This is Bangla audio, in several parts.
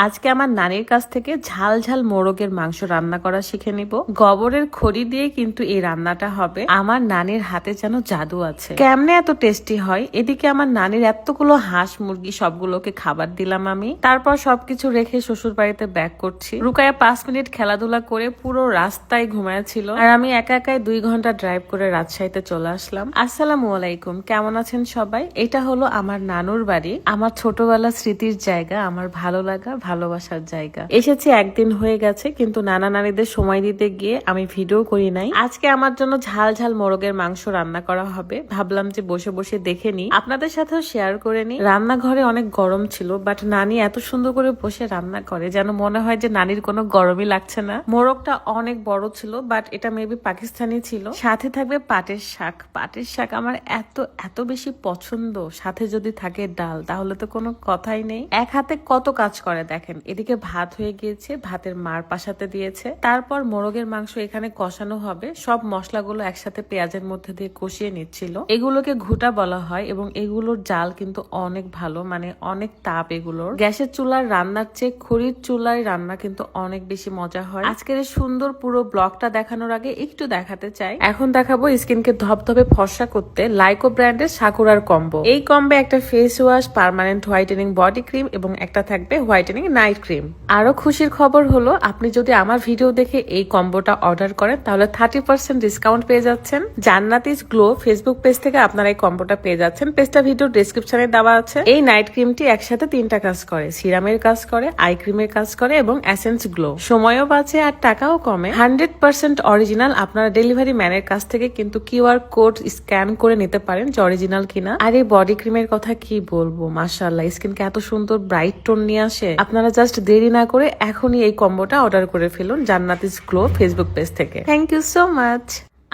আজকে আমার নানির কাছ থেকে ঝাল ঝাল মোরগের মাংস রান্না করা শিখে নিব। গোবরের খড়ি দিয়ে কিন্তু এই রান্নাটা হবে। আমার নানির হাতে যেন জাদু আছে। কেমনে এত টেস্টি হয়। এদিকে আমার নানির এতগুলো হাঁস মুরগি সবগুলোকে খাবার দিলাম আমি। তারপর সবকিছু রেখে শ্বশুর বাড়িতে ব্যাক করছি। রুকায়া 5 মিনিট খেলাধুলা করে পুরো রাস্তায় ঘুমাইছিল, আর আমি একা একাই 2 ঘন্টা ড্রাইভ করে রাজশাহীতে চলে আসলাম। আসসালামু আলাইকুম, কেমন আছেন সবাই? এটা হলো আমার নানুর বাড়ি, আমার ছোটবেলা স্মৃতির জায়গা, আমার ভালো লাগা ভালোবাসার জায়গা। এসেছি একদিন হয়ে গেছে, কিন্তু নানা নানিদের সময় দিতে গিয়ে আমি ভিডিও করি নাই। আজকে আমার জন্য ঝাল ঝাল মোরগের মাংস রান্না করা হবে। ভাবলাম যে বসে বসে দেখে নি, আপনাদের সাথেও শেয়ার করে নি। রান্নাঘরে অনেক গরম ছিল, বাট নানি এত সুন্দর করে বসে রান্না করে যেন মনে হয় যে নানির কোনো গরমই লাগছে না। মোরগটা অনেক বড় ছিল, বাট এটা মেবি পাকিস্তানি ছিল। সাথে থাকবে পাটের শাক। পাটের শাক আমার এত এত বেশি পছন্দ। সাথে যদি থাকে ডাল, তাহলে তো কোনো কথাই নেই। এক হাতে কত কাজ করে দেখেন। এদিকে ভাত হয়ে গিয়েছে, ভাতের মার পাশাতে দিয়েছে। তারপর মোরগের মাংস এখানে কষানো হবে। সব মশলাগুলো একসাথে পেঁয়াজের মধ্যে দিয়ে কষিয়ে নিচ্ছিল। এগুলোকে ঘুটা বলা হয় এবং এগুলোর জাল কিন্তু অনেক ভালো, মানে অনেক তাপ এগুলোর। গ্যাসের চুলার রান্নার চেয়ে খড়ির চুলায় রান্না কিন্তু অনেক বেশি মজা হয়। আজকের এই সুন্দর পুরো ব্লগটা দেখানোর আগে একটু দেখাতে চাই। এখন দেখাবো স্কিনকে ধবধবে ফর্সা করতে লাইকো ব্র্যান্ডের সাকুরার কম্বো। এই কম্বে একটা face wash, permanent whitening body cream এবং একটা থাকবে হোয়াইটেনিং নাইট ক্রিম। আরো খুশির খবর হলো, আপনি যদি আমার ভিডিও দেখে এই কম্বোটা অর্ডার করেন তাহলে 30% ডিসকাউন্ট পেয়ে যাচ্ছেন। জান্নাতিস গ্লো ফেসবুক পেজ থেকে আপনারা এই কম্বোটা পেয়ে যাচ্ছেন। পেজটা ভিডিও ডেসক্রিপশনে দেওয়া আছে। এই নাইট ক্রিমটি একসাথে 3টা কাজ করে, সিরামের কাজ করে, আই ক্রিমের কাজ করে এবং এসেন্স গ্লো। সময়ও বাঁচে আর টাকাও কমে। 100% অরিজিনাল। আপনারা ডেলিভারি ম্যানের কাছ থেকে কিন্তু কিউআর কোড স্ক্যান করে নিতে পারেন যে অরিজিনাল কিনা। আর এই বডি ক্রিমের কথা কি বলবো, মাশাআল্লাহ, স্কিনকে এত সুন্দর ব্রাইট টোন নিয়ে আসে। আপনারা জাস্ট দেরি না করে এখনই এই কম্বোটা অর্ডার করে ফেলুন জান্নাতিস গ্লো ফেসবুক পেজ থেকে। Thank you so much.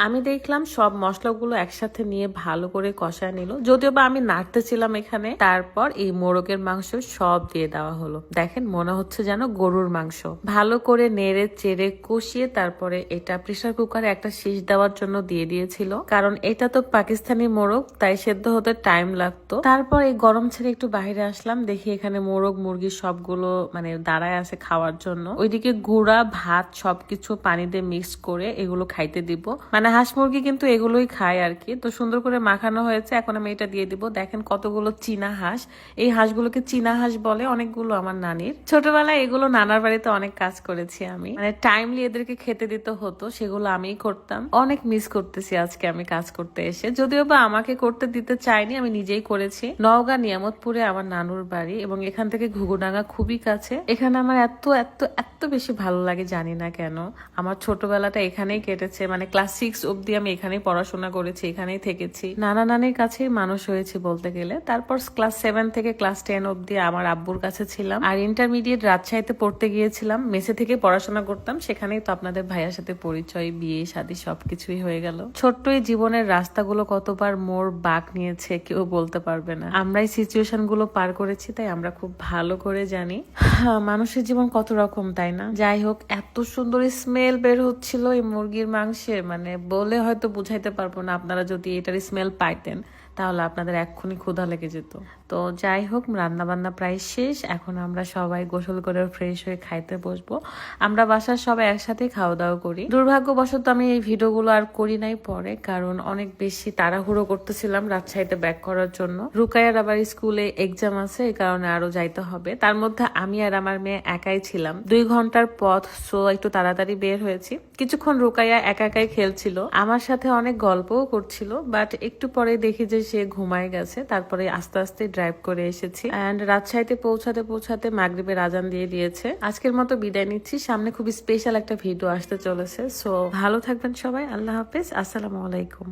আমি দেখলাম সব মশলাগুলো একসাথে নিয়ে ভালো করে কষায় নিল, যদিও বা আমি নাড়তেছিলাম এখানে। তারপর এই মোরগের মাংস সব দিয়ে দেওয়া হলো। দেখেন মনে হচ্ছে যেন গরুর মাংস। ভালো করে নেড়ে চেড়ে কষিয়ে তারপরে এটা প্রেসার কুকারে একটা শীষ দেওয়ার জন্য দিয়ে দিয়েছিল, কারণ এটা তো পাকিস্তানি মোরগ, তাই সেদ্ধ হতে টাইম লাগতো। তারপর এই গরম ছেড়ে একটু বাইরে আসলাম, দেখি এখানে মোরগ মুরগি সবগুলো মানে দাঁড়ায় আছে খাওয়ার জন্য। ওইদিকে গুঁড়া ভাত সবকিছু পানি দিয়ে মিক্স করে এগুলো খাইতে দিব। মানে হাঁস মুরগি কিন্তু এগুলোই খায় আর কি। তো সুন্দর করে মাখানো হয়েছে, এখন আমি এটা দিয়ে দিব। দেখেন কতগুলো চীনা হাঁস। এই হাঁসগুলোকে চীনা হাঁস বলে অনেকগুলো আমার নানির। ছোটবেলায় এগুলো নানার বাড়িতে অনেক কাজ করেছি আমি, মানে টাইমলি এদেরকে খেতে দিতে হতো, সেগুলো আমিই করতাম। অনেক মিস করতেছি আজকে আমি কাজ করতে এসে, যদিও বা আমাকে করতে দিতে চাইনি, আমি নিজেই করেছি। নওগাঁ নিয়ামতপুরে আমার নানুর বাড়ি এবং এখান থেকে ঘুঘুডাঙ্গা খুবই কাছে। এখানে আমার এত এত এত বেশি ভালো লাগে, জানি না কেন। আমার ছোটবেলাটা এখানেই কেটেছে, মানে ক্লাস 6 অব্দি আমি এখানেই পড়াশোনা করেছি, এখানেই থেকেছি। নানা নানির কাছেই মানুষ হয়েছি বলতে গেলে। তারপর ক্লাস 7 থেকে ক্লাস 10 অব্দি আমার আব্বুর কাছে ছিলাম, আর ইন্টারমিডিয়েট রাজশাহীতে পড়তে গিয়েছিলাম। মেসে থেকে পড়াশোনা করতাম, সেখানেই তো আপনাদের ভাইয়ার সাথে পরিচয়, বিয়ে শাদী সবকিছুই হয়ে গেল। ছোট্ট এই জীবনের রাস্তাগুলো কতবার মোড় বাঁক নিয়েছে কেউ বলতে পারবে না। আমরাই সিচুয়েশন গুলো পার করেছি, তাই আমরা খুব ভালো করে জানি মানুষের জীবন কত রকম, তাই না? যাই হোক, এত সুন্দর স্মেল বের হচ্ছিল এই মুরগির মাংসের, মানে বলে হয়তো বুঝাইতে পারবো না। আপনারা যদি এটার স্মেল পাইতেন তাহলে আপনাদের এক্ষুনি ক্ষুধা লেগে যেত। তো যাই হোক, রান্না বান্না প্রায় শেষ। এখন আমরা সবাই গোসল করে ফ্রেশ হয়ে খাইতে বসবো। আমরা বাসার সবাই একসাথে খাওয়া দাওয়া করি। দুর্ভাগ্যবশত আমি এই ভিডিওগুলো আর করি নাই পরে, কারণ অনেক বেশি তাড়াহুড়ো করতেছিলাম রাজশাহীতে ব্যাক করার জন্য। রুকায়ার আবার স্কুলে এক্সাম আছে, এই কারণে আরো যাইতে হবে। তার মধ্যে আমি আর আমার মেয়ে একাই ছিলাম, 2 ঘন্টার পথ, সো একটু তাড়াতাড়ি বের হয়েছি। কিছুক্ষণ রুকায়া একা একাই খেলছিল, আমার সাথে অনেক গল্পও করছিল, বাট একটু পরে দেখি যে সে ঘুমায় গেছে। তারপরে আস্তে আস্তে ড্রাইভ করে এসেছি, এন্ড রাজশাহীতে পৌঁছাতে পৌঁছাতে মাগরিবের আজান দিয়ে দিয়েছে। আজকের মতো বিদায় নিচ্ছি, সামনে খুবই স্পেশাল একটা ভিডিও আসতে চলেছে। সো ভালো থাকবেন সবাই, আল্লাহ হাফেজ, আসসালামু আলাইকুম।